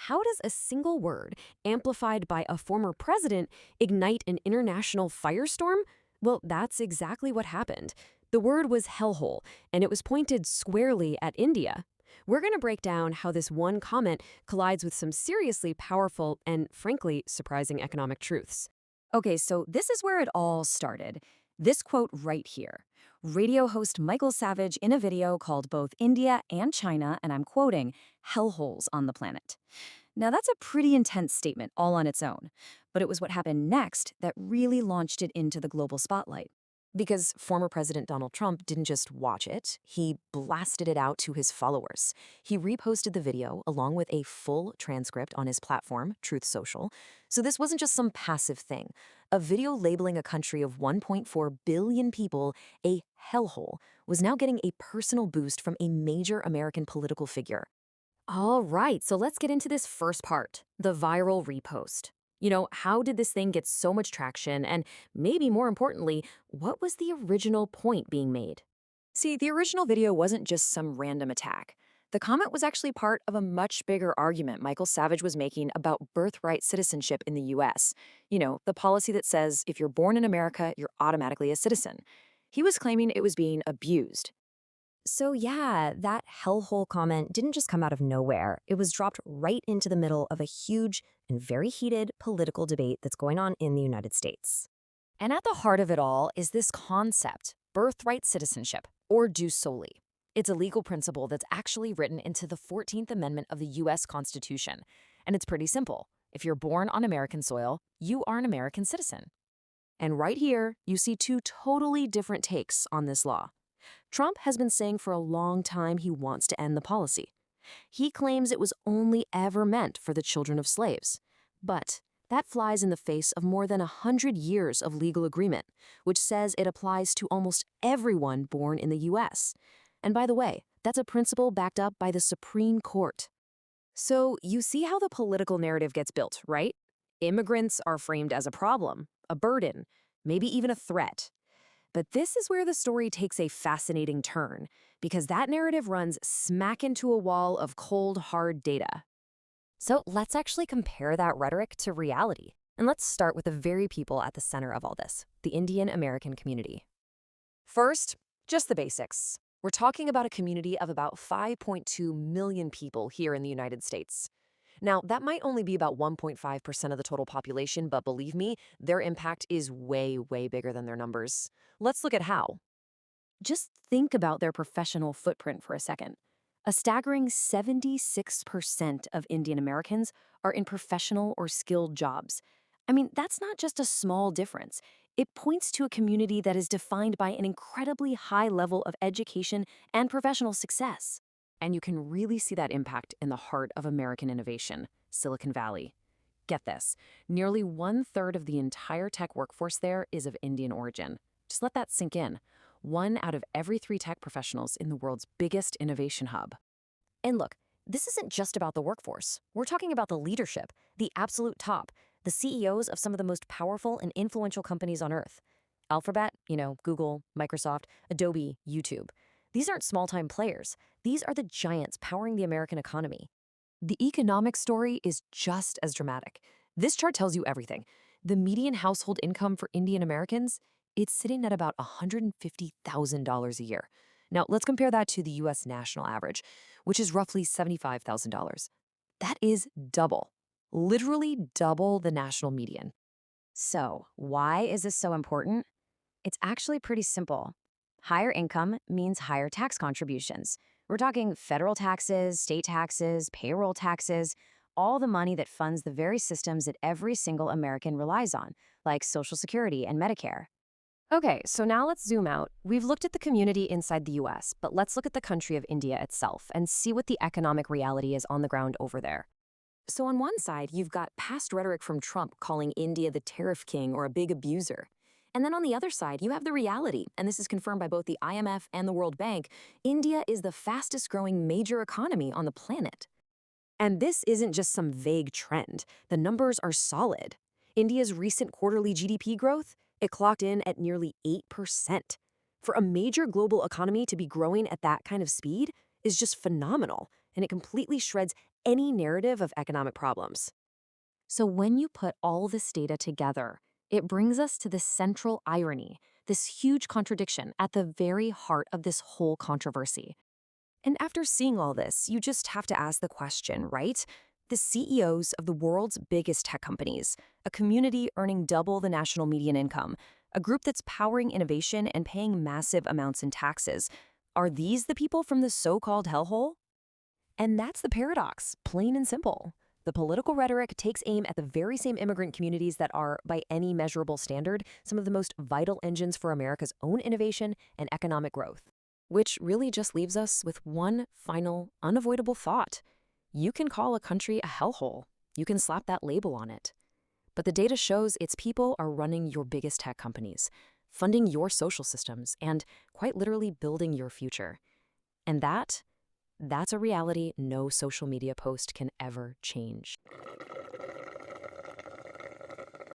how does a single word, amplified by a former president, ignite an international firestorm? Well, that's exactly what happened. The word was hellhole, and it was pointed squarely at India. We're going to break down how this one comment collides with some seriously powerful and, frankly, surprising economic truths. Okay, so this is where it all started. This quote right here. Radio host Michael Savage in a video called both India and China, and I'm quoting, hellholes on the planet. Now, that's a pretty intense statement all on its own, but it was what happened next that really launched it into the global spotlight. Because former President Donald Trump didn't just watch it, he blasted it out to his followers. He reposted the video along with a full transcript on his platform, Truth Social. So this wasn't just some passive thing. A video labeling a country of 1.4 billion people a hellhole was now getting a personal boost from a major American political figure. All right, so let's get into this first part, the viral repost. How did this thing get so much traction? And maybe more importantly, what was the original point being made? See, the original video wasn't just some random attack. The comment was actually part of a much bigger argument Michael Savage was making about birthright citizenship in the US. The policy that says if you're born in America, you're automatically a citizen. He was claiming it was being abused. So yeah, that hellhole comment didn't just come out of nowhere. It was dropped right into the middle of a huge and very heated political debate that's going on in the United States. And at the heart of it all is this concept, birthright citizenship, or jus soli. It's a legal principle that's actually written into the 14th Amendment of the U.S. Constitution. And it's pretty simple. If you're born on American soil, you are an American citizen. And right here, you see two totally different takes on this law. Trump has been saying for a long time he wants to end the policy. He claims it was only ever meant for the children of slaves. But that flies in the face of more than 100 years of legal agreement, which says it applies to almost everyone born in the U.S. And by the way, that's a principle backed up by the Supreme Court. So you see how the political narrative gets built, right? Immigrants are framed as a problem, a burden, maybe even a threat. But this is where the story takes a fascinating turn, because that narrative runs smack into a wall of cold, hard data. So let's actually compare that rhetoric to reality. And let's start with the very people at the center of all this, the Indian American community. First, just the basics. We're talking about a community of about 5.2 million people here in the United States. Now, that might only be about 1.5% of the total population, but believe me, their impact is way, way bigger than their numbers. Let's look at how. Just think about their professional footprint for a second. A staggering 76% of Indian Americans are in professional or skilled jobs. I mean, that's not just a small difference. It points to a community that is defined by an incredibly high level of education and professional success. And you can really see that impact in the heart of American innovation, Silicon Valley. Get this, nearly 1/3 of the entire tech workforce there is of Indian origin. Just let that sink in. 1 out of every 3 tech professionals in the world's biggest innovation hub. And look, this isn't just about the workforce. We're talking about the leadership, the absolute top, the CEOs of some of the most powerful and influential companies on Earth. Alphabet, Google, Microsoft, Adobe, YouTube. These aren't small-time players. These are the giants powering the American economy. The economic story is just as dramatic. This chart tells you everything. The median household income for Indian Americans, it's sitting at about $150,000 a year. Now, let's compare that to the U.S. national average, which is roughly $75,000. That is double, literally double the national median. So, why is this so important? It's actually pretty simple. Higher income means higher tax contributions. We're talking federal taxes, state taxes, payroll taxes, all the money that funds the very systems that every single American relies on, like Social Security and Medicare. Okay, so now let's zoom out. We've looked at the community inside the US, but let's look at the country of India itself and see what the economic reality is on the ground over there. So on one side, you've got past rhetoric from Trump calling India the tariff king or a big abuser. And then on the other side, you have the reality, and this is confirmed by both the IMF and the World Bank. India is the fastest growing major economy on the planet. And this isn't just some vague trend. The numbers are solid. India's recent quarterly GDP growth, it clocked in at nearly 8%. For a major global economy to be growing at that kind of speed is just phenomenal, and it completely shreds any narrative of economic problems. So when you put all this data together, it brings us to this central irony, this huge contradiction at the very heart of this whole controversy. And after seeing all this, you just have to ask the question, right? The CEOs of the world's biggest tech companies, a community earning double the national median income, a group that's powering innovation and paying massive amounts in taxes, are these the people from the so-called hellhole? And that's the paradox, plain and simple. The political rhetoric takes aim at the very same immigrant communities that are, by any measurable standard, some of the most vital engines for America's own innovation and economic growth. Which really just leaves us with one final, unavoidable thought. You can call a country a hellhole. You can slap that label on it. But the data shows its people are running your biggest tech companies, funding your social systems, and quite literally building your future. And that's a reality no social media post can ever change.